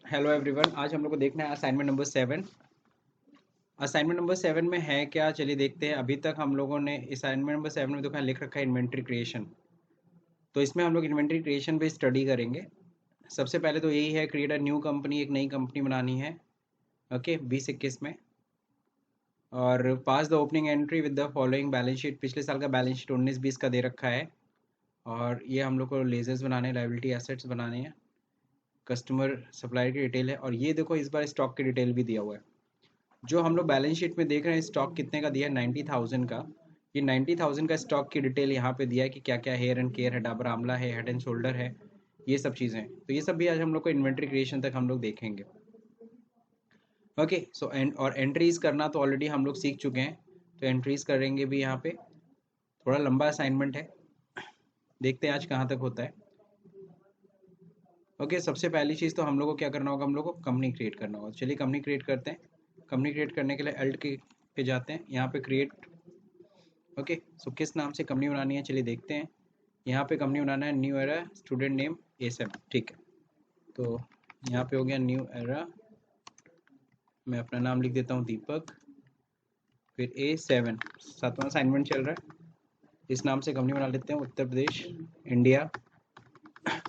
Hello everyone, आज हम लोग को देखना है असाइनमेंट नंबर 7। असाइनमेंट नंबर 7 में है क्या, चलिए देखते हैं। अभी तक हम लोगों ने असाइनमेंट नंबर 7 में देखा लिख रखा है इन्वेंट्री क्रिएशन। तो इसमें हम लोग इन्वेंट्री क्रिएशन पे स्टडी करेंगे। सबसे पहले तो यही है, क्रिएट अ न्यू कंपनी, एक नई कंपनी बनानी है। ओके, 2021 में। और pass the opening entry with the following balance sheet. पिछले साल का बैलेंस शीट 19-20 का दे रखा है। और ये हम लोग को लेजर्स बनाने हैं, लाइबिलिटी एसेट्स बनाने हैं, कस्टमर सप्लायर की डिटेल है। और ये देखो, इस बार स्टॉक की डिटेल भी दिया हुआ है। जो हम लोग बैलेंस शीट में देख रहे हैं, स्टॉक कितने का दिया है, 90,000 का। ये 90,000 का स्टॉक की डिटेल यहाँ पे दिया है कि क्या क्या हेयर एंड केयर है, डाबर आमला है, हेड एंड शोल्डर है, ये सब चीज़ें। तो ये सब भी आज हम लोग को इन्वेंट्री क्रिएशन तक हम लोग देखेंगे। ओके, सो और एंट्रीज करना तो ऑलरेडी हम लोग सीख चुके हैं, तो एंट्रीज करेंगे भी यहाँ पे। थोड़ा लंबा असाइनमेंट है, देखते हैं आज कहाँ तक होता है। ओके, सबसे पहली चीज़ तो हम लोग को क्या करना होगा, हम लोग को कंपनी क्रिएट करना होगा। चलिए कंपनी क्रिएट करते हैं। कंपनी क्रिएट करने के लिए अल्ट के पे जाते हैं, यहाँ पे क्रिएट। ओके, सो किस नाम से कंपनी बनानी है, चलिए देखते हैं। यहाँ पे कंपनी बनाना है new era student name A7। ठीक है, तो यहाँ पे हो गया न्यू एरा। मैं अपना नाम लिख देता हूँ दीपक, फिर A7। 7वां असाइनमेंट चल रहा है, इस नाम से कंपनी बना लेते हैं, Uttar Pradesh, India.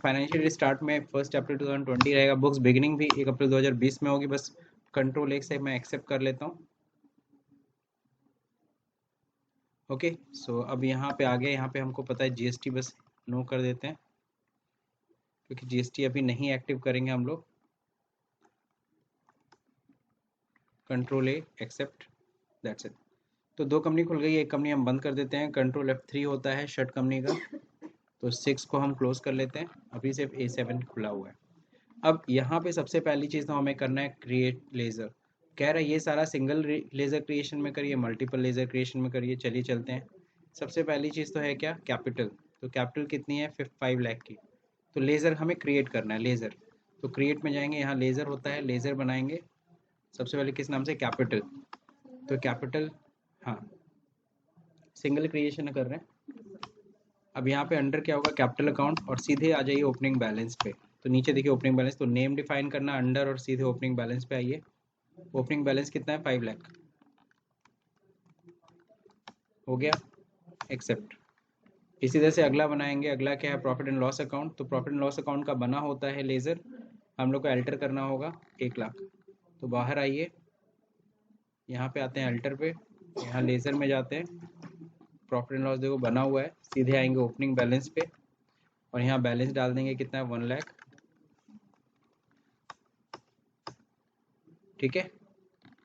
Financial start में 1 अप्रैल 2020 रहेगा। बुक्स बिगिनिंग भी 1 अप्रैल 2020 में होगी। बस कंट्रोल 1 से मैं एक्सेप्ट कर लेता हूँ। ओके, सो अब यहाँ पे आ गए। यहाँ पे हमको पता है GST, बस नो कर देते हैं, क्योंकि GST अभी नहीं एक्टिव करेंगे हम लोग। Control A accept, that's it. तो 2 कंपनी खुल गई, एक कंपनी हम बंद कर देते हैं। कंट्रोल F3 होता है शट कंपनी का, तो 6 को हम क्लोज कर लेते हैं। अभी सिर्फ A7 खुला हुआ है। अब यहाँ पे सबसे पहली चीज़ तो हमें करना है क्रिएट लेज़र। कह रहा है ये सारा सिंगल लेज़र क्रिएशन में करिए, मल्टीपल लेज़र क्रिएशन में करिए। चलिए चलते हैं। सबसे पहली चीज़ तो है क्या, कैपिटल। तो कैपिटल कितनी है, 5 लाख की। तो लेज़र हमें क्रिएट करना है, लेज़र। तो क्रिएट में जाएंगे, यहाँ लेज़र होता है, लेज़र बनाएंगे। सबसे पहले किस नाम से, कैपिटल। तो कैपिटल, हाँ, सिंगल क्रिएशन कर रहे हैं। अब यहाँ पे अंडर क्या होगा, कैपिटल अकाउंट, और सीधे आ जाइए ओपनिंग बैलेंस पे। तो नीचे देखिए ओपनिंग बैलेंस, तो नेम डिफाइन करना अंडर, और सीधे ओपनिंग बैलेंस पे आइए। ओपनिंग बैलेंस कितना है, 5 लाख। हो गया, एक्सेप्ट। इसी तरह से अगला बनाएंगे। अगला क्या है, प्रॉफिट एंड लॉस अकाउंट। तो प्रॉफिट एंड लॉस अकाउंट का बना होता है लेज़र, हम लोग को अल्टर करना होगा 1 लाख। तो बाहर आइए, यहाँ पे आते हैं अल्टर पे, यहाँ लेज़र में जाते हैं। प्रॉफिट एंड लॉस देखो बना हुआ है, सीधे आएंगे ओपनिंग बैलेंस पे, और यहाँ बैलेंस डाल देंगे, कितना है, 1 लाख। ठीक है,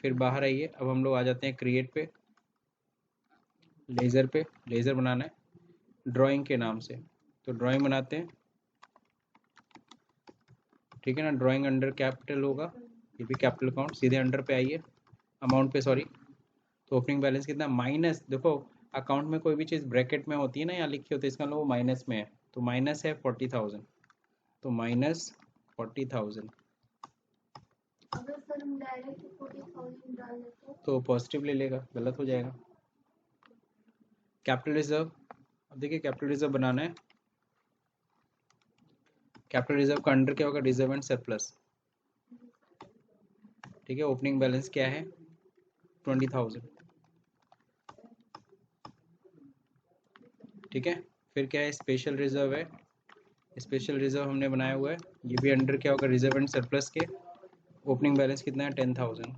फिर बाहर आइए। अब हम लोग आ जाते हैं क्रिएट पे, लेज़र पे। लेज़र बनाना है ड्राइंग के नाम से, तो ड्राइंग बनाते हैं। ठीक है ना, ड्राइंग अंडर कैपिटल होगा, ये भी कैपिटल अकाउंट। सीधे अंडर पे आइए, अमाउंट पे, सॉरी। तो ओपनिंग बैलेंस कितना, माइनस। देखो अकाउंट में कोई भी चीज़ ब्रैकेट में होती है ना, यहाँ लिखी होती है, इसका लोग माइनस में है, तो माइनस है 40,000। तो माइनस 40,000। अगर सर हम डायरेक्ट 40,000 डाल देते तो पॉजिटिव ले लेगा, गलत हो जाएगा। कैपिटल रिजर्व, अब देखिए कैपिटल रिजर्व बनाना है। कैपिटल रिजर्व का अंडर क्या होगा, रिजर्व एंड सरप्लस। ठीक है, ओपनिंग बैलेंस क्या है, 20,000। ठीक है, फिर क्या है, स्पेशल रिजर्व है। स्पेशल रिजर्व हमने बनाया हुआ है, ये भी अंडर क्या होगा, रिजर्व एंड सरप्लस के। ओपनिंग बैलेंस कितना है, 10,000।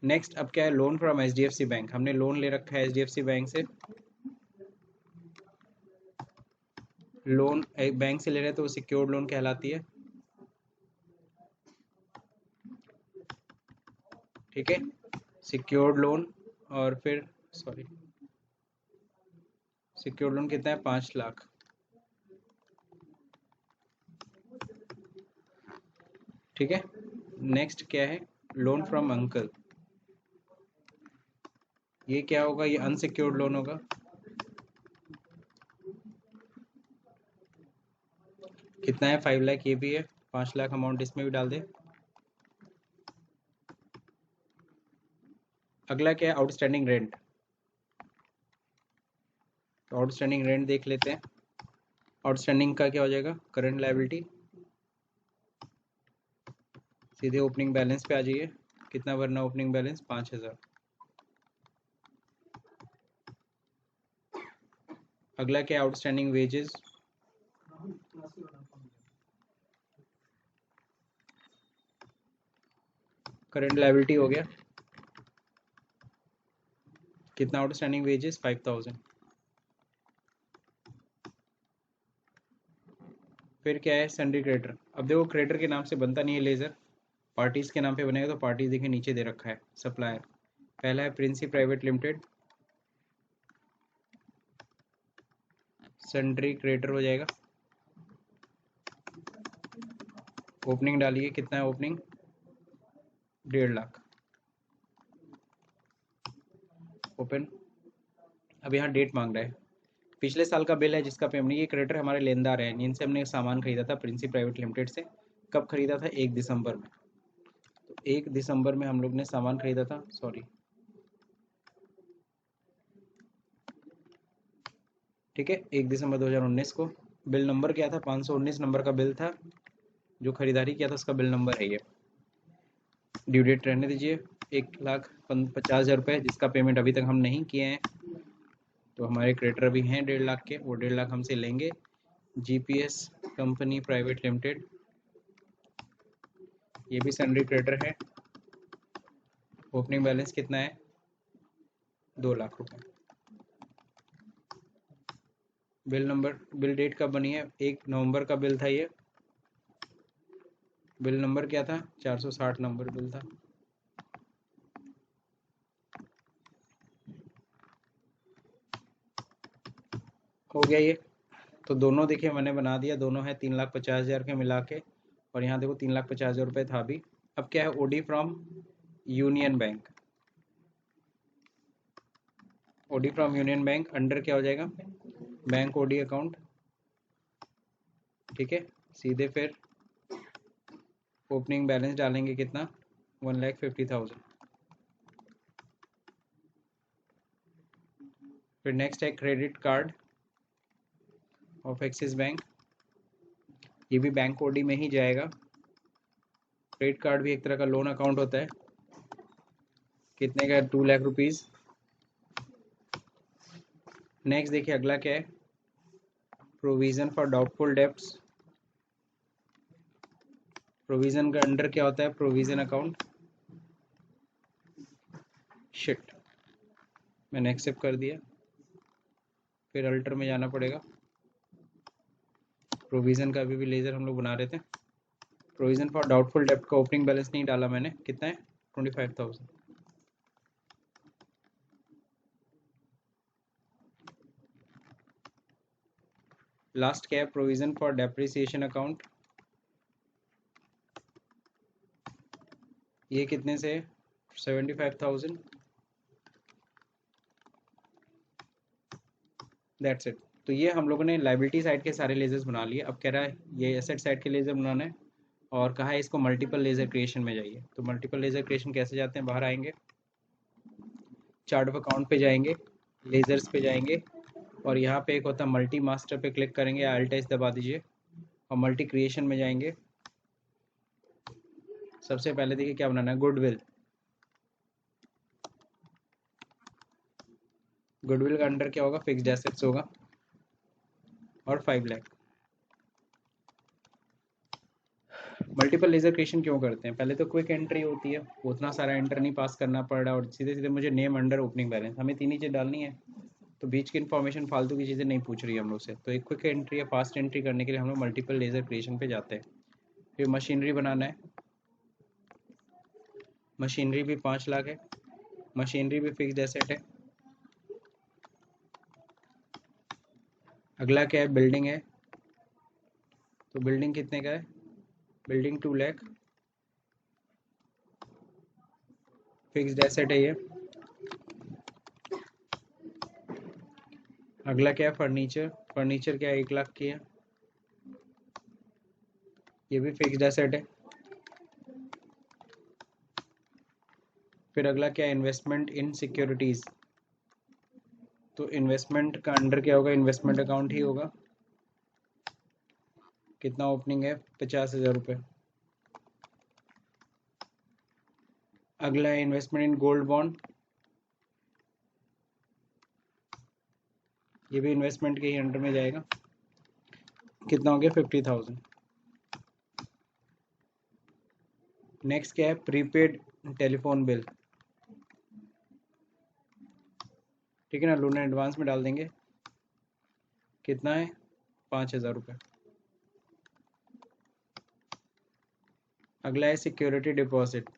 नेक्स्ट अब क्या है, लोन फ्रॉम HDFC बैंक। हमने लोन ले रखा है HDFC बैंक से। लोन एक बैंक से ले रहे हैं तो वो सिक्योर्ड लोन कहलाती है। ठीक है, सिक्योर्ड लोन। और फिर सॉरी, सिक्योर्ड लोन कितना है, 5 लाख। ठीक है, नेक्स्ट क्या है, लोन फ्रॉम अंकल। ये क्या होगा, ये अनसिक्योर्ड लोन होगा। कितना है, 5 लाख। ये भी है, 5 लाख अमाउंट इसमें भी डाल दे। अगला क्या है, आउटस्टैंडिंग रेंट। तो आउटस्टैंडिंग रेंट देख लेते हैं। आउटस्टैंडिंग का क्या हो जाएगा, करंट लायबिलिटी, सीधे ओपनिंग बैलेंस पे आ जाइए, कितना भरना ओपनिंग बैलेंस 5000। अगला क्या, आउटस्टैंडिंग वेजेस, करंट लायबिलिटी हो गया, कितना आउटस्टैंडिंग वेजेस 5000। फिर क्या है, सन्ड्री क्रेडिटर। अब देखो क्रेडिटर के नाम से बनता नहीं है लेजर, पार्टीज के नाम पे बनेगा, तो पार्टीज देखिए नीचे दे रखा है सप्लायर। पहला है Princy private limited, sundry creditor हो जाएगा। ओपनिंग डालिए, कितना है ओपनिंग, 1.5 लाख। ओपन। अब यहाँ डेट मांग रहा है, पिछले साल का बिल है जिसका पेमेंट, ये क्रेडिटर हमारे लेनदार हैं, इनसे हमने सामान खरीदा था प्रिंसी प्राइवेट लिमिटेड से। कब खरीदा था, 1 दिसंबर में। तो 1 दिसंबर में हम लोग ने सामान खरीदा था, सॉरी, ठीक है, 1 दिसंबर 2019 को। बिल नंबर क्या था, 519 नंबर का बिल था, जो खरीदारी किया था उसका बिल नंबर है ये। ड्यू डेट रहने दीजिए, 1,50,000 रुपये, जिसका पेमेंट अभी तक हम नहीं किए हैं। तो हमारे क्रेडिटर भी हैं 1.5 लाख के, वो 1.5 लाख हमसे लेंगे। जीपीएस कंपनी प्राइवेट लिमिटेड, ये भी सन्ड्री क्रेडिटर है। ओपनिंग बैलेंस कितना है, 2 लाख रुपए। बिल नंबर, बिल डेट कब बनी है, 1 नवंबर का बिल था ये। बिल नंबर क्या था, 460 नंबर बिल था। हो गया ये। तो दोनों देखिए मैंने बना दिया, दोनों है 3,50,000 के मिला के, और यहाँ देखो 3,50,000 रुपये था भी। अब क्या है, OD from Union Bank, OD from Union Bank under क्या हो जाएगा, बैंक ओडी अकाउंट, ठीक है। सीधे फिर ओपनिंग बैलेंस डालेंगे, कितना, 1,50,000। फिर नेक्स्ट है credit card of axis bank, ये भी बैंक ओडी में ही जाएगा। क्रेडिट कार्ड भी एक तरह का लोन अकाउंट होता है, कितने का, 2 लाख रुपीज़। नेक्स्ट देखिए अगला क्या है, provision for doubtful debts, provision का अंडर क्या होता है, प्रोविजन अकाउंट। शिट, मैंने एक्सेप्ट कर दिया, फिर अल्टर में जाना पड़ेगा। प्रोविजन का भी लेजर हम लोग बना रहे थे। प्रोविजन फॉर डाउटफुल डेब्ट का ओपनिंग बैलेंस नहीं डाला मैंने, कितना है, 25,000। लास्ट क्या है, प्रोविजन फॉर डेप्रिसिएशन अकाउंट, ये कितने से, 75,000। That's it. तो ये हम लोगों ने लाइबिलिटी साइड के सारे लेजर्स बना लिए। अब कह रहा है ये एसेट साइड के लेजर बनाना है, और कहा है इसको मल्टीपल लेजर क्रिएशन में जाइए। तो मल्टीपल लेजर क्रिएशन कैसे जाते हैं, बाहर आएंगे, चार्ट ऑफ अकाउंट पे जाएंगे, लेजर्स पे जाएंगे, और यहाँ पे एक होता है मल्टी मास्टर पे क्लिक करेंगे, अल्ट एस दबा दीजिए, और मल्टी क्रिएशन में जाएंगे। सबसे पहले देखिए क्या बनाना है, गुडविल। गुडविल का अंडर क्या होगा, फिक्स्ड एसेट्स होगा, और 5 लाख। मल्टीपल लेजर क्रिएशन क्यों करते हैं, पहले तो क्विक एंट्री होती है, उतना सारा एंटर नहीं पास करना पड़ रहा, और सीधे सीधे मुझे नेम अंडर ओपनिंग बैलेंस, हमें 3 ही चीज़ डालनी है, तो बीच की इन्फॉर्मेशन फालतू की चीज़ें नहीं पूछ रही है हम लोग से। तो एक क्विक एंट्री या फास्ट एंट्री करने के लिए हम लोग मल्टीपल लेजर क्रिएशन पे जाते हैं। फिर मशीनरी बनाना है, मशीनरी भी 5 लाख है, मशीनरी भी फिक्स्ड एसेट है। अगला क्या है, बिल्डिंग है, तो बिल्डिंग कितने का है, बिल्डिंग 2 लाख, फिक्स्ड एसेट है ये। अगला क्या है, फर्नीचर, फर्नीचर क्या है, 1 लाख की है, ये भी फिक्स्ड एसेट है। फिर अगला क्या है, इन्वेस्टमेंट इन सिक्योरिटीज़, तो इन्वेस्टमेंट का अंडर क्या होगा, इन्वेस्टमेंट अकाउंट ही होगा। कितना ओपनिंग है? 50,000 रुपये। अगला है इन्वेस्टमेंट इन गोल्ड बॉन्ड, ये भी इन्वेस्टमेंट के ही अंडर में जाएगा। कितना हो गया? 50,000। नेक्स्ट क्या है? प्रीपेड टेलीफोन बिल, ठीक है ना, लोन एडवांस में डाल देंगे। कितना है? 5,000 रुपये। अगला है सिक्योरिटी डिपॉजिट।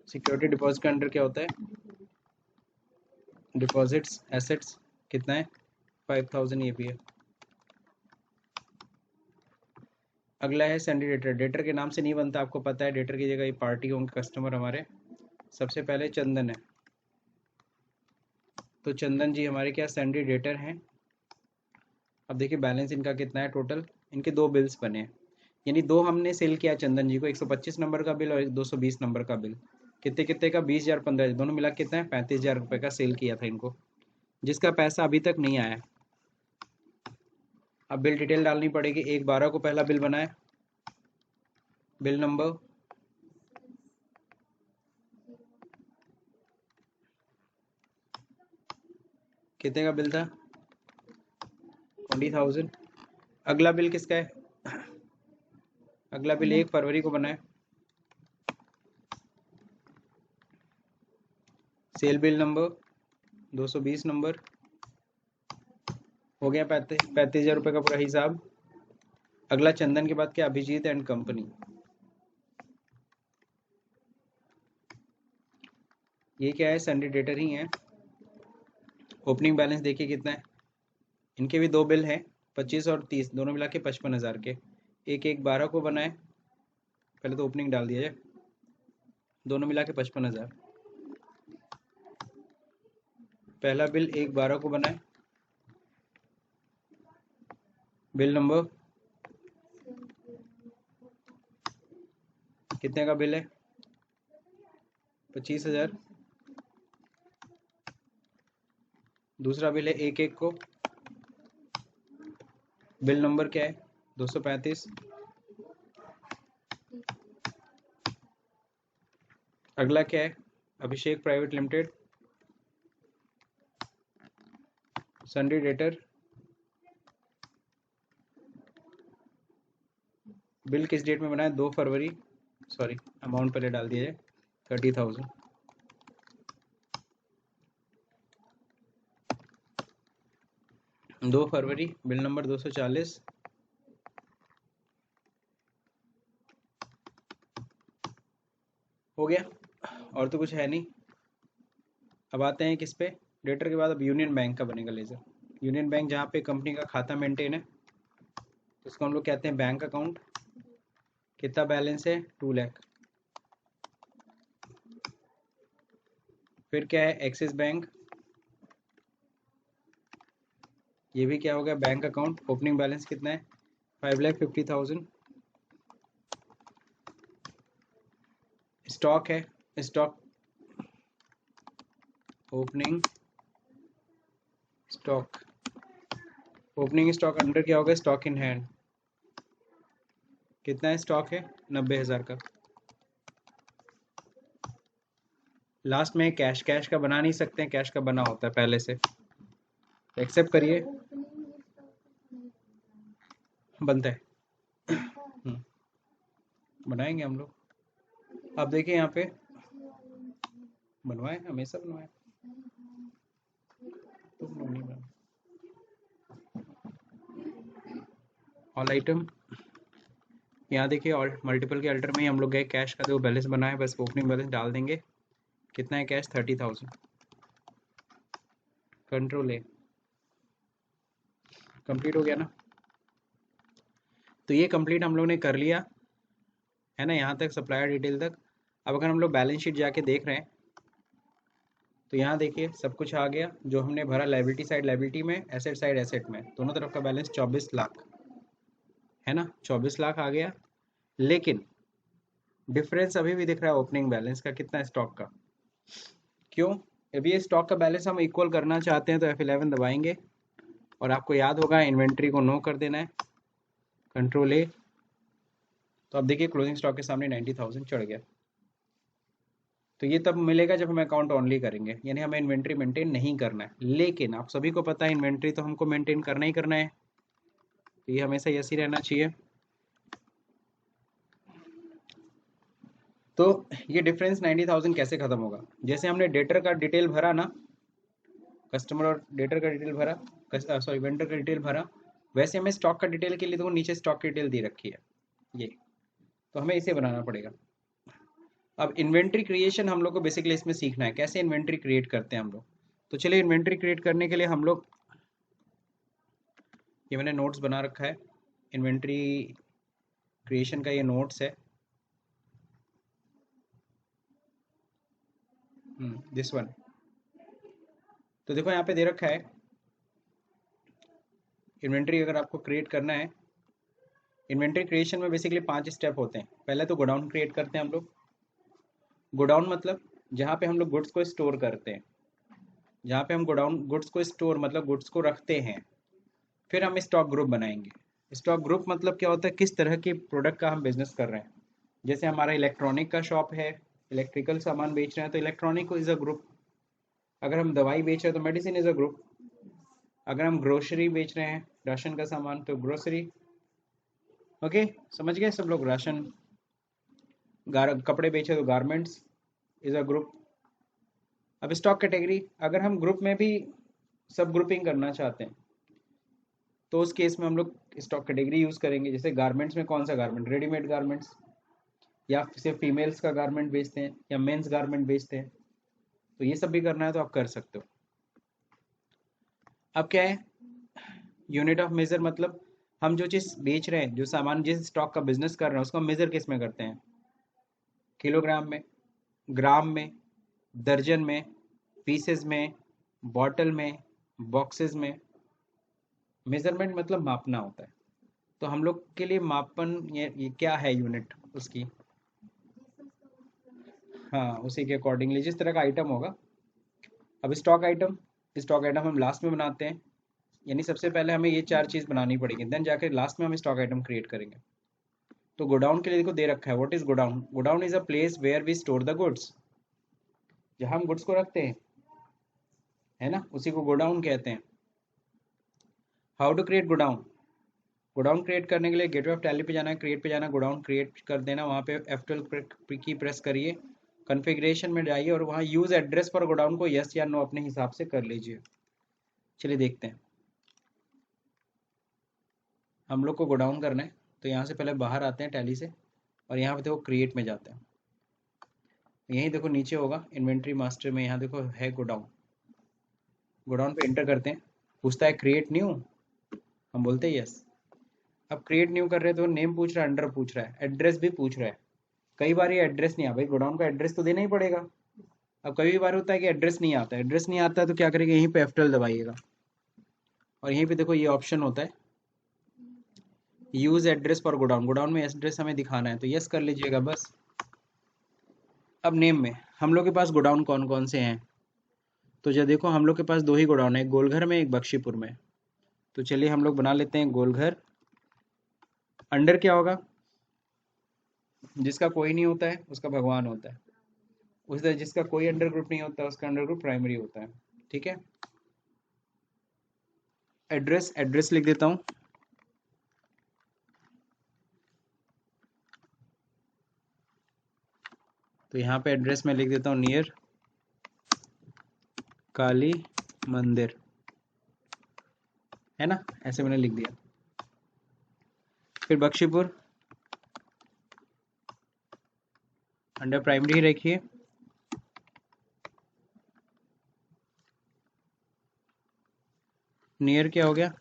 सिक्योरिटी डिपॉजिट के अंडर क्या होता है? Deposits assets. कितना है? 5,000, ये भी है। अगला है सैंडी डेटर। डेटर के नाम से नहीं बनता, आपको पता है, डेटर की जगह ये पार्टी होंगे कस्टमर हमारे। सबसे पहले चंदन है, तो चंदन जी हमारे क्या सैंडी डेटर हैं। अब देखिए बैलेंस इनका कितना है टोटल। इनके दो बिल्स बने हैं, यानी दो हमने सेल किया चंदन जी को, 125 नंबर का बिल और 220 नंबर का बिल। कितने कितने का? 20,000 15,000, दोनों मिला कितना है? 35,000 रुपये का सेल किया था इनको, जिसका पैसा अभी तक नहीं आया। अब बिल डिटेल डालनी पड़ेगी। 1/12 को पहला बिल बनाए, बिल नंबर कितने का बिल था? 20,000। अगला बिल किसका है? अगला बिल 1 फरवरी को बनाए, सेल बिल नंबर 220 नंबर। हो गया 35,000 रुपये का पूरा हिसाब। अगला चंदन के बाद क्या? Abhijit and company. ये क्या है? सैंडी डेटर ही है। ओपनिंग बैलेंस देखिए कितना है। इनके भी दो बिल हैं, 25 और 30, दोनों मिला के 55,000 के। 1/1/12 को बनाए, पहले तो ओपनिंग डाल दिया जाए, दोनों मिला के 55,000। पहला बिल 1/12 को बनाए, बिल नंबर कितने का बिल है? 25,000। दूसरा बिल है 1/1 को, बिल नंबर क्या है? 235। अगला क्या है? Abhishek private limited, sundry debtor. Bill किस डेट में बना है? 2 फरवरी। सॉरी, अमाउंट पहले डाल दिया जाए, 30,000। दो फरवरी, बिल नंबर 240। हो गया, और तो कुछ है नहीं। अब आते हैं किस पे? डेटर के बाद अब यूनियन बैंक का बनेगा लेजर। यूनियन बैंक जहाँ पे कंपनी का खाता मेंटेन है, तो उसको हम लोग कहते हैं बैंक अकाउंट। कितना बैलेंस है? 2 लाख। फिर क्या है? एक्सिस बैंक, ये भी क्या हो गया? Bank account. ओपनिंग बैलेंस कितना है? 5,50,000। स्टॉक है, stock, opening stock. Opening stock under क्या होगा? Stock in hand. कितना है स्टॉक है? 90,000 का। लास्ट में कैश, कैश का बना नहीं सकते हैं, कैश का बना होता है पहले से, एक्सेप्ट करिए। बनता है, बनाएंगे हम लोग। अब देखिए यहाँ पे बनवाए, हमेशा बनवाए, तुम लोग नहीं बनाए। ऑल आइटम, यहाँ देखिए ऑल मल्टीपल के अल्टर में ही हम लोग गए, कैश का जो बैलेंस बना है बस ओपनिंग बैलेंस डाल देंगे। कितना है कैश? 30,000। कंट्रोल ए, कंप्लीट हो गया ना। तो ये कंप्लीट हम लोग ने कर लिया है ना, यहाँ तक सप्लायर डिटेल तक। अब अगर हम लोग बैलेंस शीट जाके देख रहे हैं, तो यहाँ देखिए सब कुछ आ गया जो हमने भरा, लाइबिलिटी साइड लाइबिलिटी में, एसेट साइड एसेट में, दोनों तरफ का बैलेंस 24 लाख है ना, 24 लाख आ गया। लेकिन डिफरेंस अभी भी दिख रहा है ओपनिंग बैलेंस का, कितना स्टॉक का। क्यों? अभी ये स्टॉक का बैलेंस हम इक्वल करना चाहते हैं तो F11 दबाएंगे, और आपको याद होगा इन्वेंट्री को नो कर देना है, कंट्रोल ए। तो अब देखिए क्लोजिंग स्टॉक के सामने 90,000 चढ़ गया। तो ये तब मिलेगा जब हम अकाउंट ऑनली करेंगे, यानी हमें इन्वेंट्री मेंटेन नहीं करना है। लेकिन आप सभी को पता है इन्वेंट्री तो हमको मेंटेन करना ही करना है, तो ये हमेशा ऐसे ही रहना चाहिए। तो ये डिफरेंस 90,000 कैसे खत्म होगा? जैसे हमने डेटर का डिटेल भरा ना, कस्टमर और डेटर का डिटेल भरा, सॉरी वेंडर का डिटेल भरा, वैसे हमें स्टॉक का डिटेल के लिए तो नीचे स्टॉक की डिटेल दी रखी है ये, तो हमें इसे बनाना पड़ेगा। अब इन्वेंट्री क्रिएशन हम लोग को बेसिकली इसमें सीखना है, कैसे इन्वेंट्री क्रिएट करते हैं हम लोग। तो चलिए इन्वेंट्री क्रिएट करने के लिए हम लोग, ये मैंने नोट्स बना रखा है, इन्वेंट्री क्रिएशन का ये नोट्स है, दिस वन। तो देखो यहाँ पे दे रखा है इन्वेंट्री अगर आपको क्रिएट करना है, इन्वेंट्री क्रिएशन में बेसिकली 5 स्टेप होते हैं। पहले तो गोडाउन क्रिएट करते हैं हम लोग। गोडाउन मतलब जहाँ पे हम लोग गुड्स को स्टोर करते हैं, जहाँ पे हम गोडाउन गुड्स को स्टोर मतलब गुड्स को रखते हैं। फिर हम स्टॉक ग्रुप बनाएंगे। स्टॉक ग्रुप मतलब क्या होता है, किस तरह के प्रोडक्ट का हम बिजनेस कर रहे हैं। जैसे हमारा इलेक्ट्रॉनिक का शॉप है, इलेक्ट्रिकल सामान बेच रहे हैं तो इलेक्ट्रॉनिक इज अ ग्रुप। अगर हम दवाई बेच रहे हैं तो मेडिसिन इज अ ग्रुप। अगर हम ग्रोसरी बेच रहे हैं, राशन का सामान, तो ग्रोसरी। ओके, समझ गए सब लोग? राशन, कपड़े बेचे तो गारमेंट्स इज अ ग्रुप। अब स्टॉक कैटेगरी, अगर हम ग्रुप में भी सब ग्रुपिंग करना चाहते हैं तो उस केस में हम लोग स्टॉक कैटेगरी यूज करेंगे। जैसे गारमेंट्स में कौन सा गारमेंट, रेडीमेड गारमेंट्स, या सिर्फ फीमेल्स का गारमेंट बेचते हैं, या मेंस गारमेंट बेचते हैं, तो ये सब भी करना है तो आप कर सकते हो। अब क्या है, यूनिट ऑफ मेजर मतलब हम जो चीज़ बेच रहे हैं, जो सामान जिस स्टॉक का बिजनेस कर रहे हैं, उसको हम मेजर किस में करते हैं? किलोग्राम में, ग्राम में, दर्जन में, पीसेस में, बॉटल में, बॉक्सेस में। मेजरमेंट मतलब मापना होता है। तो हम लोग के लिए मापन ये क्या है यूनिट उसकी? हाँ, उसी के अकॉर्डिंगली जिस तरह का आइटम होगा। अब स्टॉक आइटम हम लास्ट में बनाते हैं, यानी सबसे पहले हमें ये 4 चीज़ बनानी पड़ेगी, देन जाकर लास्ट में हम स्टॉक आइटम क्रिएट करेंगे। तो गोडाउन के लिए देखो दे रखा है, what is godown? Godown is a place where we store the goods, जहाँ हम गुड्स को रखते हैं, है ना, उसी को गोडाउन कहते हैं। How to create godown? Godown create करने के लिए गेटवे ऑफ टैली पे जाना है, क्रिएट पे जाना, गोडाउन क्रिएट कर देना, वहाँ पे F12 की प्रेस करिए, कॉन्फ़िगरेशन में जाइए और वहाँ यूज एड्रेस फॉर गोडाउन को यस या नो अपने हिसाब से कर लीजिए। चलिए देखते हैं, हम लोग को गोडाउन करना है तो यहाँ से पहले बाहर आते हैं टैली से, और यहाँ पे देखो क्रिएट में जाते हैं। यहीं देखो नीचे होगा इन्वेंट्री मास्टर में, यहाँ देखो है गोडाउन। गोडाउन पे एंटर करते हैं, पूछता है क्रिएट न्यू, हम बोलते हैं यस। अब क्रिएट न्यू कर रहे हैं तो नेम पूछ रहा है, अंडर पूछ रहा है, एड्रेस भी पूछ रहा है। कई बार ये एड्रेस नहीं आता, भाई गोडाउन का एड्रेस तो देना ही पड़ेगा। अब कई बार होता है कि एड्रेस नहीं आता, एड्रेस नहीं आता है तो क्या करेंगे, यहीं पे F12 दबाइएगा, और यहीं पे देखो ये ऑप्शन होता है use address for godown. Godown में एड्रेस हमें दिखाना है तो यस कर लीजिएगा बस। अब नेम में हम लोग के पास गोडाउन कौन कौन से हैं, तो जो देखो हम लोग के पास 2 ही गोडाउन है, एक गोलघर में, एक बख्शीपुर में। तो चलिए हम लोग बना लेते हैं गोलघर। अंडर क्या होगा? जिसका कोई नहीं होता है उसका भगवान होता है, उस तरह जिसका कोई अंडर ग्रुप नहीं होता उसका अंडर ग्रुप प्राइमरी होता है। ठीक है। एड्रेस लिख देता हूँ, तो यहाँ पे एड्रेस में लिख देता हूँ नियर काली मंदिर, है ना, ऐसे मैंने लिख दिया। फिर बख्शीपुर अंडर प्राइमरी ही रखिए। नियर क्या हो गया?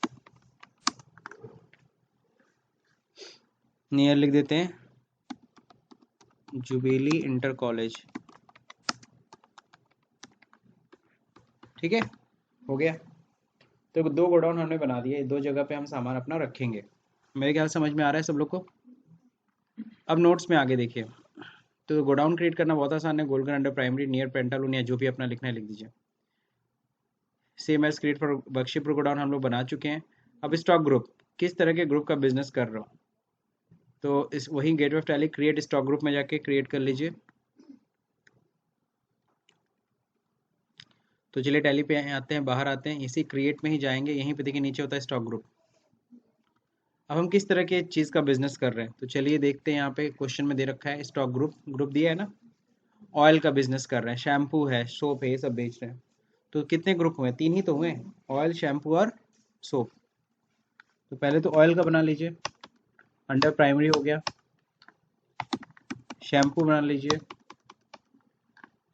नियर लिख देते हैं जुबेली इंटर कॉलेज। ठीक है, हो गया। तो 2 गोडाउन हमने बना दिए, 2 जगह पे हम सामान अपना रखेंगे। मेरे ख्याल समझ में आ रहा है सब लोग को? अब नोट्स में आगे देखिए, तो गोडाउन क्रिएट करना बहुत आसान है। Golghar under primary near Pantaloon, या जो भी अपना लिखना है लिख दीजिए। Same as create for Bakhshipur godown हम लोग बना चुके हैं। अब स्टॉक ग्रुप, किस तरह के ग्रुप का बिजनेस कर रहा हूँ, तो इस वही gateway of tally create stock group में जाके क्रिएट कर लीजिए। तो चलिए टैली पे आते हैं, बाहर आते हैं, इसी क्रिएट में ही जाएंगे, यहीं पे देखिए नीचे होता है स्टॉक ग्रुप। अब हम किस तरह के चीज़ का बिजनेस कर रहे हैं, तो चलिए देखते हैं। यहाँ पे क्वेश्चन में दे रखा है स्टॉक ग्रुप, ग्रुप दिया है ना, ऑयल का बिजनेस कर रहे हैं, शैम्पू है, सोप है, ये सब बेच रहे हैं। तो कितने ग्रुप हुए, 3 ही तो हुए, ऑयल, शैम्पू और सोप। तो पहले तो ऑयल का बना लीजिए, अंडर प्राइमरी हो गया। शैम्पू बना लीजिए,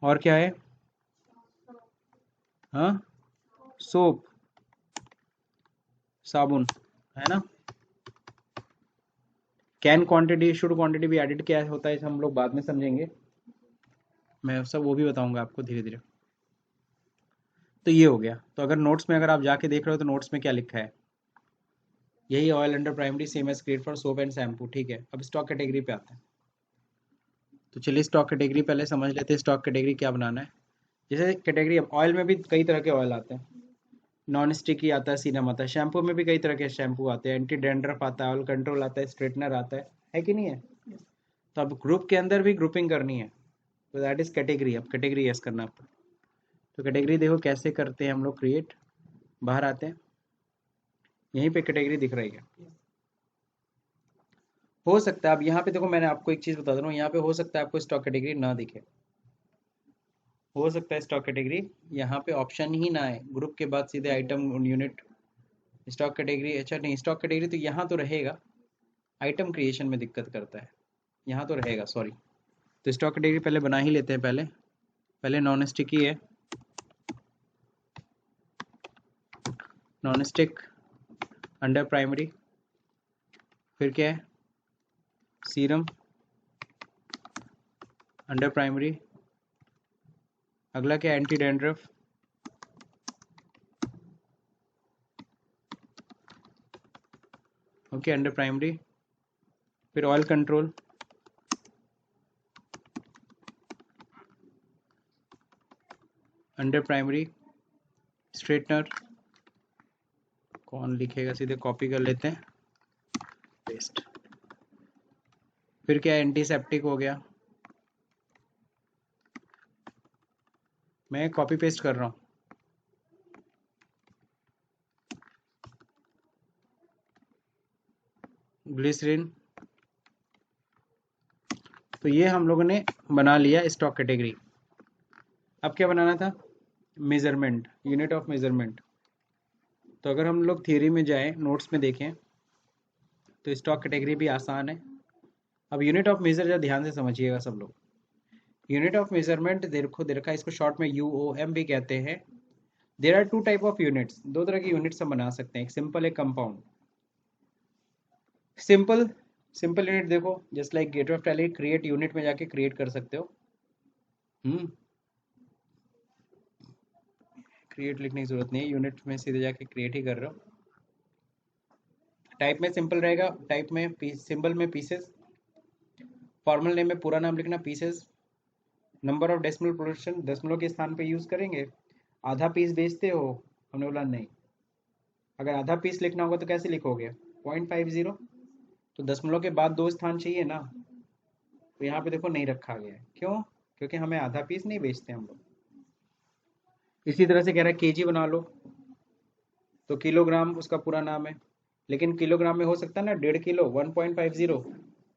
और क्या है, हाँ, सोप, साबुन, है ना। कैन क्वांटिटी, शुड क्वांटिटी भी एडिट क्या होता है हम लोग बाद में समझेंगे, मैं सब वो भी बताऊंगा आपको धीरे धीरे। तो ये हो गया। तो अगर नोट्स में अगर आप जाके देख रहे हो तो नोट्स में क्या लिखा है, यही oil under primary same as create for soap and shampoo, ठीक है। अब स्टॉक कैटेगरी पे आते हैं। तो चलिए स्टॉक कैटेगरी पहले समझ लेते हैं, स्टॉक कैटेगरी क्या बनाना है। जैसे कैटेगरी, अब ऑयल में भी कई तरह के ऑयल आते हैं, नॉन स्टिकी आता है, सीरम आता है। शैम्पू में भी कई तरह के शैम्पू आते हैं, एंटी डैंड्रफ आता है, ऑयल कंट्रोल आता है, स्ट्रेटनर आता है कि नहीं है। तो अब ग्रुप के अंदर भी ग्रुपिंग करनी है, तो दैट इज कैटेगरी। अब कैटेगरी यस करना आपको। तो कैटेगरी देखो कैसे करते हैं हम लोग क्रिएट, बाहर आते हैं, यहीं पे कैटेगरी दिख रही है। हो सकता है अब यहाँ पे देखो, मैंने आपको एक चीज बता दे रहा हूँ, यहाँ पे हो सकता है आपको स्टॉक कैटेगरी ना दिखे, हो सकता है स्टॉक कैटेगरी यहाँ पे ऑप्शन ही ना आए, ग्रुप के बाद सीधे आइटम यूनिट स्टॉक कैटेगरी। अच्छा नहीं, स्टॉक कैटेगरी तो यहाँ तो रहेगा, आइटम क्रिएशन में दिक्कत करता है, यहाँ तो रहेगा, सॉरी। तो स्टॉक कैटेगरी पहले बना ही लेते हैं, पहले पहले नॉन स्टिकी है, नॉन स्टिक, अंडर प्राइमरी, फिर क्या है, सीरम, अंडर प्राइमरी, अगला क्या, anti dandruff, okay, under primary, फिर oil control, under primary, straightener, कौन लिखेगा, सीधे कॉपी कर लेते हैं, पेस्ट, फिर क्या, एंटीसेप्टिक हो गया, मैं कॉपी पेस्ट कर रहा हूँ, ग्लिसरीन। तो ये हम लोगों ने बना लिया स्टॉक कैटेगरी। अब क्या बनाना था, मेजरमेंट, यूनिट ऑफ मेजरमेंट। तो अगर हम लोग थियरी में जाएं, नोट्स में देखें, तो स्टॉक कैटेगरी भी आसान है। अब यूनिट ऑफ मेजर जरा ध्यान से समझिएगा सब लोग। यूनिट ऑफ मेजरमेंट देखो दे रखा है, इसको शॉर्ट में यूओएम भी कहते हैं। There are two type of units, दो तरह की यूनिट्स हम बना सकते हैं, एक सिंपल, एक कंपाउंड। सिंपल, सिंपल यूनिट देखो just like gateway of tally, create unit में जाके क्रिएट कर सकते हो। क्रिएट लिखने की जरूरत नहीं है, यूनिट में सीधे जाके क्रिएट ही कर रहे हो। टाइप में सिंपल रहेगा, टाइप में सिंबल में पीसेस, फॉर्मल नेम में पूरा नाम लिखना, pieces, number of decimal production, दशमलव के स्थान पे यूज करेंगे। आधा पीस बेचते हो, हमने बोला नहीं, अगर आधा पीस लिखना होगा तो कैसे लिखोगे, 0.50, तो दशमलव के बाद 2 स्थान चाहिए ना, तो यहाँ पे देखो नहीं रखा गया है, क्यों, क्योंकि हमें आधा पीस नहीं बेचते हम लोग। इसी तरह से कह रहा है केजी बना लो, तो किलोग्राम उसका पूरा नाम है, लेकिन किलोग्राम में हो सकता है ना 1.5 किलो, 1.50,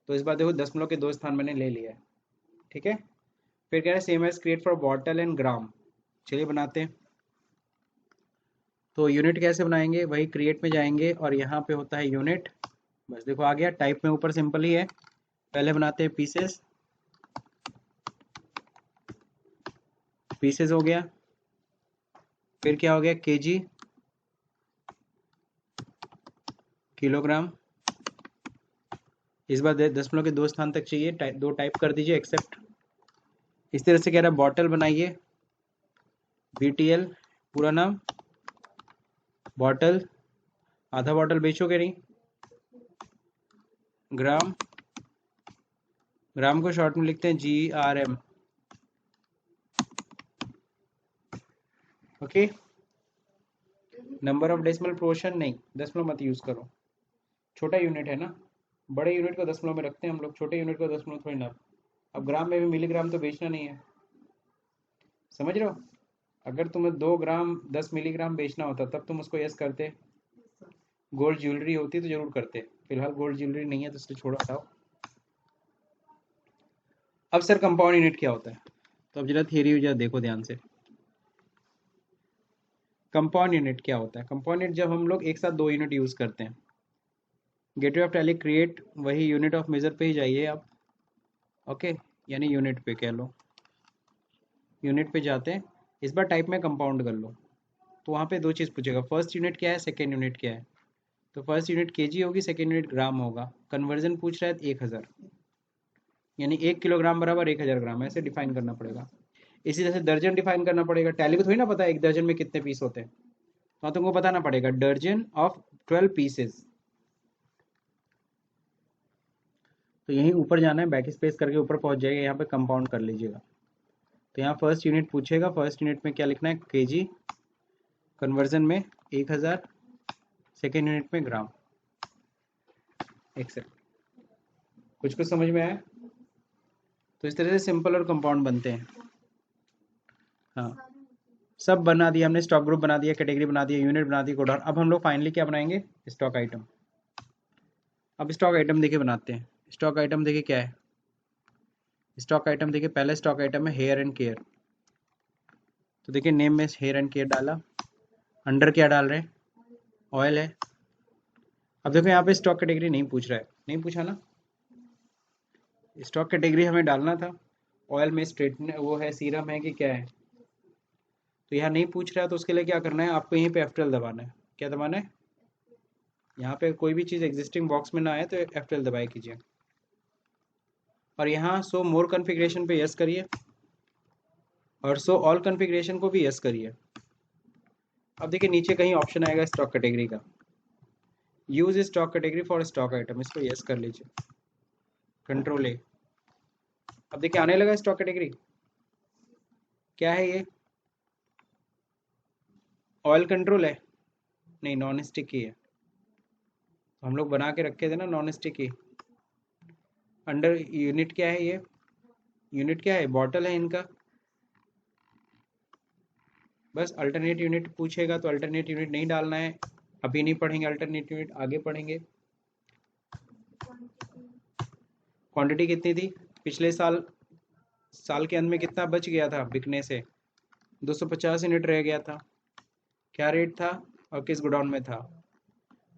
तो इस बार देखो दशमलव के 2 स्थान मैंने ले लिया है, ठीक है। फिर कह रहे हैं same as create for bottle and gram, चलिए बनाते हैं। तो यूनिट कैसे बनाएंगे, वही क्रिएट में जाएंगे और यहाँ पे होता है यूनिट, बस देखो आ गया। टाइप में ऊपर सिंपल ही है, पहले बनाते हैं पीसेस, पीसेस हो गया, फिर क्या हो गया, केजी, किलोग्राम, इस बार दशमलव के 2 स्थान तक चाहिए, दो टाइप कर दीजिए, एक्सेप्ट। इस तरह से कह रहा है बॉटल बनाइए, बीटीएल पूरा नाम, बॉटल, आधा बॉटल बेचोगे नहीं, ग्राम, ग्राम को शॉर्ट में लिखते हैं GRM, okay. Number of decimal portion नहीं, दशमलव मत यूज करो, छोटा यूनिट है ना, बड़े यूनिट को दशमलव में रखते हैं हम लोग, छोटे यूनिट को दशमलव थोड़ी ना। अब ग्राम में भी मिलीग्राम तो बेचना नहीं है, समझ रहे हो? अगर तुम्हें 2 ग्राम 10 मिलीग्राम बेचना होता तब तुम उसको यस करते, गोल्ड ज्वेलरी होती तो जरूर करते, फिलहाल गोल्ड ज्वेलरी नहीं है तो इसलिए छोड़ो, हटाओ। अब सर कंपाउंड यूनिट क्या होता है, तो अब जरा थियरी जरा देखो ध्यान से। कंपाउंड यूनिट क्या होता है? कंपाउंड यूनिट जब हम लोग एक साथ 2 यूनिट यूज करते हैं, गेटवे ऑफ टैली क्रिएट, वही यूनिट ऑफ मेजर पे ही जाइए आप, ओके, यानी यूनिट पे कह लो, यूनिट पे जाते हैं, इस बार टाइप में कंपाउंड कर लो, तो वहाँ पे 2 चीज़ पूछेगा, फर्स्ट यूनिट क्या है, सेकेंड यूनिट क्या है। तो फर्स्ट यूनिट केजी होगी, सेकेंड यूनिट ग्राम होगा, कन्वर्जन पूछ रहा है 1000, यानी 1 किलोग्राम बराबर 1000 ग्राम, ऐसे डिफाइन करना पड़ेगा। इसी तरह से दर्जन डिफाइन करना पड़ेगा, टैली को थोड़ी ना पता है एक दर्जन में कितने पीस होते हैं, तो तुमको बताना पड़ेगा दर्जन ऑफ 12 पीसेस। तो यहीं ऊपर जाना है, बैक स्पेस करके ऊपर पहुंच जाएगा, यहाँ पे कंपाउंड कर लीजिएगा। तो यहाँ फर्स्ट यूनिट पूछेगा, फर्स्ट यूनिट में क्या लिखना है, केजी, कन्वर्जन में 1000, सेकेंड यूनिट में ग्राम, एक्सेप्ट। कुछ कुछ समझ में आया? तो इस तरह से सिंपल और कंपाउंड बनते हैं। हाँ, सब बना दिया हमने, स्टॉक ग्रुप बना दिया, कैटेगरी बना दिया, यूनिट बना दी, गोडाउन। अब हम लोग फाइनली क्या बनाएंगे, स्टॉक आइटम। अब स्टॉक आइटम देखिए बनाते हैं, स्टॉक आइटम देखिए क्या है, स्टॉक आइटम देखिए, पहले स्टॉक आइटम है हेयर एंड केयर, तो देखिए नेम में हेयर एंड केयर डाला, अंडर क्या डाल रहे हैं, ऑयल है। अब देखो यहाँ पे स्टॉक कैटेगरी नहीं पूछ रहा है, नहीं पूछा ना, स्टॉक कैटेगरी हमें डालना था, ऑयल में स्ट्रेटनर वो है, सीरम है कि क्या है, तो यहाँ नहीं पूछ रहा है, तो उसके लिए क्या करना है, आपको यहीं पे F12 दबाना है। क्या दबाना है, यहाँ पे कोई भी चीज़ एग्जिस्टिंग बॉक्स में ना आए तो F12 दबाए कीजिए, और यहाँ शो मोर कॉन्फ़िगरेशन पे यस करिए, और शो ऑल कॉन्फ़िगरेशन को भी यस करिए। अब देखिए नीचे कहीं ऑप्शन आएगा स्टॉक कैटेगरी का, use stock category for stock item, इसको यस कर लीजिए, कंट्रोल ए। अब देखिए आने लगा स्टॉक कैटेगरी, क्या है ये, ऑयल कंट्रोल है, नहीं नॉन स्टिक की है, तो हम लोग बना के रखे थे ना नॉन स्टिक की। अंडर यूनिट क्या है ये, यूनिट क्या है, बॉटल है इनका, बस अल्टरनेट यूनिट पूछेगा तो अल्टरनेट यूनिट नहीं डालना है, अभी नहीं पढ़ेंगे अल्टरनेट यूनिट, आगे पढ़ेंगे। क्वांटिटी कितनी थी पिछले साल, साल के अंत में कितना बच गया था बिकने से, 250 यूनिट रह गया था, क्या रेट था और किस गोडाउन में था,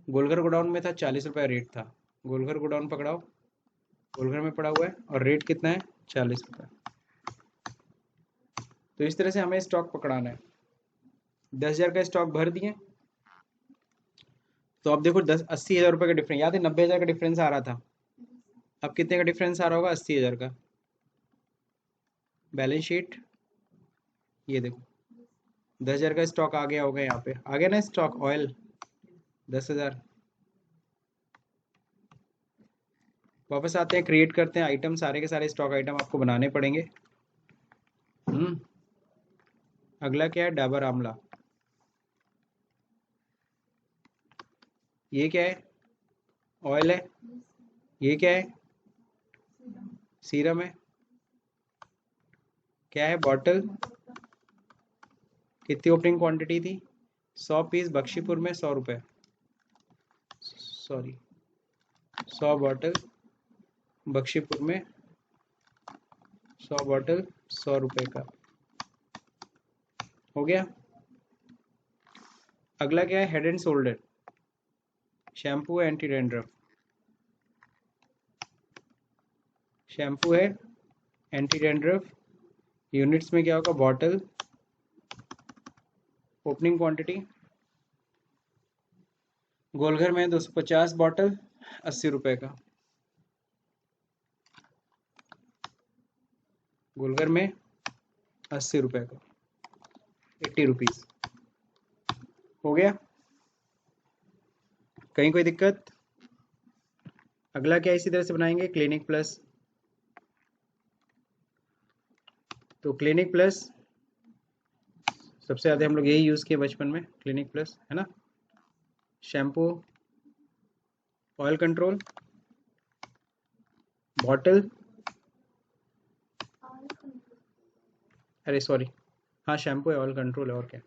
गोलघर गोडाउन में था, 40 रुपये रेट था, गोलघर गोडाउन पकड़ाओ, गोलघर में पड़ा हुआ है, और रेट कितना है, 40 रुपये। तो इस तरह से हमें स्टॉक पकड़ाना है, 10,000 का स्टॉक भर दिए, तो अब देखो 80,000 रुपये का डिफरेंस, याद है 90,000 का डिफरेंस आ रहा था, अब कितने का डिफरेंस आ रहा होगा, 80,000 का। बैलेंस शीट ये देखो, 10,000 का स्टॉक आ गया होगा, यहाँ पे आ गया ना स्टॉक, ऑयल 10,000। वापस आते हैं, क्रिएट करते हैं आइटम, सारे के सारे स्टॉक आइटम आपको बनाने पड़ेंगे। अगला क्या है, डाबर आंवला, ये क्या है, ऑयल है, ये क्या है, सीरम है, क्या है, बॉटल, कितनी ओपनिंग क्वांटिटी थी, 100 पीस बख्शीपुर में 100 रुपये, सॉरी 100 बॉटल बख्शीपुर में, 100 बॉटल 100 रुपये का, हो गया। अगला क्या है, हेड एंड शोल्डर, शैम्पू है, एंटी डैंड्रफ, शैम्पू है, एंटी डैंड्रफ, यूनिट्स में क्या होगा, बॉटल, ओपनिंग क्वांटिटी, गोलघर में 250 बॉटल 80 रुपये का, गोलघर में 80 रुपये का, 80 रुपीज़, हो गया। कहीं कोई दिक्कत? अगला क्या इसी तरह से बनाएंगे, क्लिनिक प्लस, तो क्लिनिक प्लस सबसे ज़्यादा हम लोग यही यूज़ किए बचपन में, क्लिनिक प्लस, है ना। Shampoo, oil control, bottle, oil control. अरे सॉरी, हाँ शैम्पू है, ऑयल कंट्रोल है, और क्या।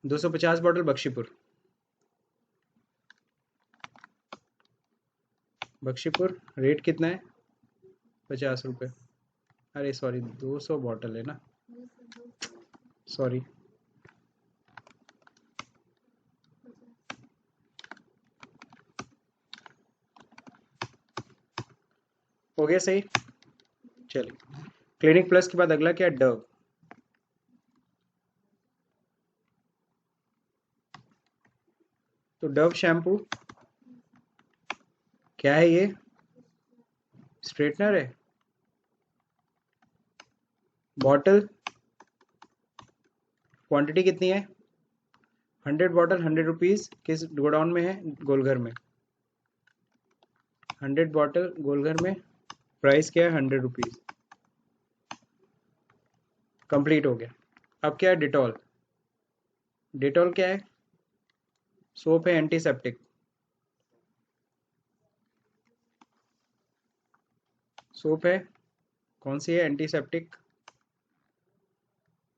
250 बॉटल बख्शीपुर, बख्शीपुर रेट कितना है, 50 रुपये। अरे सॉरी 200 बॉटल है ना, ये सब 250। सॉरी। हो गया सही। चलिए, क्लिनिक प्लस के बाद अगला क्या, डव। तो डव शैम्पू क्या है, ये स्ट्रेटनर है। बॉटल क्वांटिटी कितनी है, 100 बॉटल 100 रुपीज़, किस गोडाउन में है, गोलघर में। 100 बॉटल गोलघर में, प्राइस क्या है, 100 रुपीज़। कंप्लीट हो गया। अब क्या है, डिटॉल। डिटॉल क्या है, सोप है, एंटीसेप्टिक। सोप है, कौन सी है, एंटीसेप्टिक।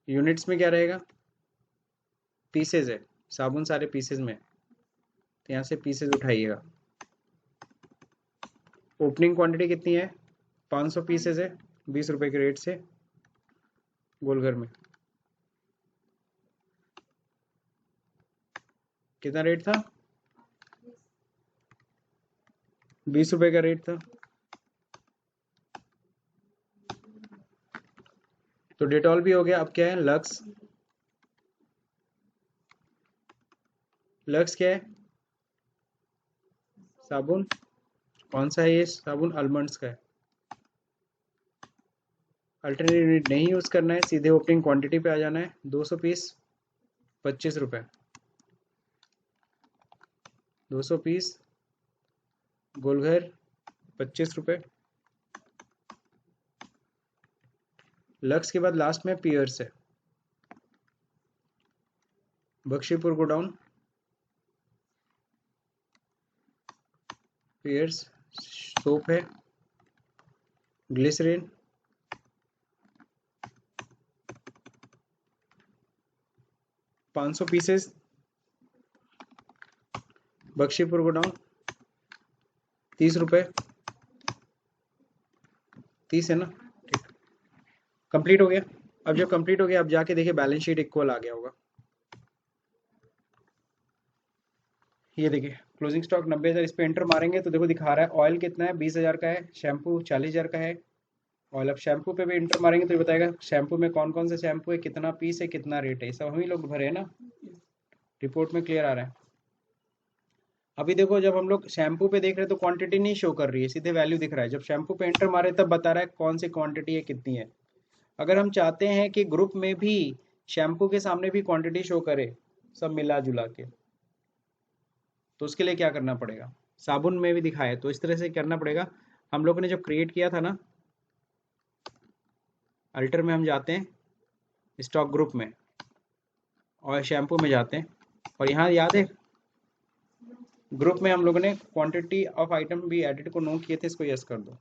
यूनिट्स में क्या रहेगा, पीसेज है, साबुन सारे पीसेज में, तो यहाँ से पीसेज उठाइएगा। ओपनिंग क्वांटिटी कितनी है, 500 पीसेज है, 20 रुपए के रेट से गोलघर में। कितना रेट था, 20 रुपए का रेट था। तो डिटॉल भी हो गया। अब क्या है, लक्स। लक्स क्या है, साबुन। कौन सा है ये साबुन, आलमंड्स का है। अल्टरनेट यूनिट नहीं यूज़ करना है, सीधे ओपनिंग क्वांटिटी पे आ जाना है। 200 पीस 25 रुपये, 200 पीस गोलघर 25 रुपये। लक्स के बाद लास्ट में पियर्स है, बख्शीपुर गोडाउन, पियर्स। सोप है, ग्लिसरीन, पाँच सौ पीसेस, बख्शीपुर गोडाउन, 30 रुपये, 30 है ना, ठीक। कंप्लीट हो गया। अब जब कंप्लीट हो गया, अब जाके देखिए बैलेंस शीट इक्वल आ गया होगा। ये देखिए क्लोजिंग स्टॉक 90,000, इस पे एंटर मारेंगे तो देखो दिखा रहा है ऑयल कितना है, 20,000 का है। शैम्पू 40,000 का है ऑयल। अब शैम्पू पे भी एंटर मारेंगे तो ये बताएगा शैम्पू में कौन कौन से शैम्पू है, कितना पीस है, कितना रेट है, ये सब हम ही लोग भरे हैं ना, रिपोर्ट में क्लियर आ रहा है। अभी देखो जब हम लोग शैम्पू पे देख रहे हैं तो क्वांटिटी नहीं शो कर रही है, सीधे वैल्यू दिख रहा है। जब शैम्पू पे एंटर मारे तब बता रहा है कौन सी क्वांटिटी है, कितनी है। अगर हम चाहते हैं कि ग्रुप में भी शैम्पू के सामने भी क्वांटिटी शो करे, सब मिला जुला के, तो उसके लिए क्या करना पड़ेगा, साबुन में भी दिखाए तो इस तरह से करना पड़ेगा। हम लोगों ने जब क्रिएट किया था ना, अल्टर में हम जाते हैं, स्टॉक ग्रुप में, और शैम्पू में जाते हैं, और यहाँ याद है ग्रुप में हम लोगों ने क्वांटिटी ऑफ आइटम भी एडिट को नो किए थे, इसको यस कर दो।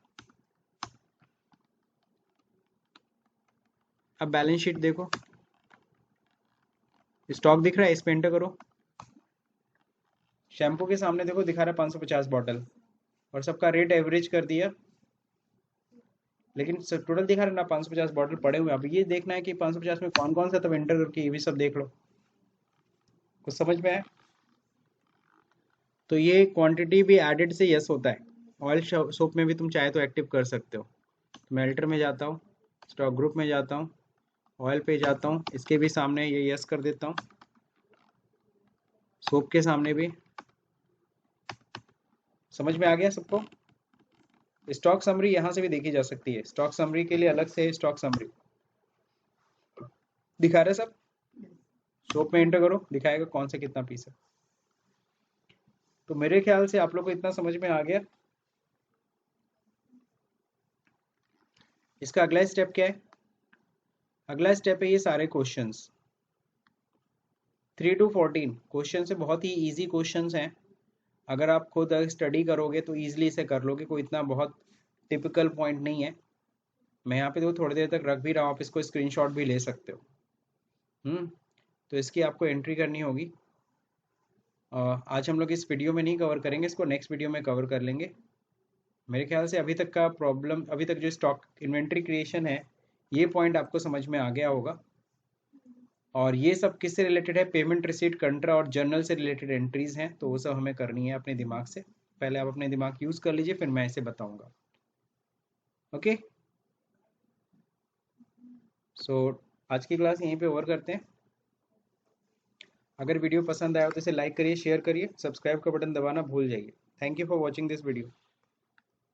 अब बैलेंस शीट देखो, स्टॉक दिख रहा है, इस पे एंटर करो। शैम्पू के सामने देखो दिखा रहा है 550 बॉटल, और सबका रेट एवरेज कर दिया, लेकिन टोटल दिखा रहा है ना 550 बॉटल पड़े हुए हैं। अब ये देखना है कि 550 में कौन कौन सा, तब एंटर करके ये भी सब देख लो। कुछ समझ में आया। तो ये क्वांटिटी भी एडिड से यस होता है। ऑयल सोप में भी तुम चाहे तो एक्टिव कर सकते हो। तो मैं अल्टर में जाता हूँ, स्टॉक ग्रुप में जाता हूँ, ऑयल पे जाता हूँ, इसके भी सामने ये यस कर देता हूँ, सोप के सामने भी। समझ में आ गया सबको। स्टॉक समरी यहाँ से भी देखी जा सकती है, स्टॉक समरी के लिए अलग से स्टॉक समरी दिखा रहे सब। सोप में एंटर करो, दिखाएगा कौन सा कितना पीस है। तो मेरे ख्याल से आप लोग को इतना समझ में आ गया। इसका अगला स्टेप क्या है, अगला स्टेप है ये सारे क्वेश्चंस 3 to 14 क्वेश्चन से बहुत ही इजी क्वेश्चंस हैं। अगर आप खुद स्टडी करोगे तो ईजिली इसे कर लोगे, कोई इतना बहुत टिपिकल पॉइंट नहीं है। मैं यहाँ पे तो थोड़ी देर तक रख भी रहा हूँ, आप इसको स्क्रीनशॉट भी ले सकते हो। तो इसकी आपको एंट्री करनी होगी। आज हम लोग इस वीडियो में नहीं कवर करेंगे, इसको नेक्स्ट वीडियो में कवर कर लेंगे। मेरे ख्याल से अभी तक का प्रॉब्लम, अभी तक जो स्टॉक इन्वेंट्री क्रिएशन है, ये पॉइंट आपको समझ में आ गया होगा। और ये सब किससे रिलेटेड है? पेमेंट रिसीट, कंट्रा और जर्नल से रिलेटेड एंट्रीज हैं, तो वो सब हमें करनी है अपने दिमाग से। पहले आप अपने दिमाग यूज़ कर लीजिए, फिर मैं इसे बताऊंगा। ओके, सो आज की क्लास यहीं पे ओवर करते हैं। अगर वीडियो पसंद आया हो तो इसे लाइक करिए, शेयर करिए, सब्सक्राइब का बटन दबाना भूल जाइए। Thank you for watching this video.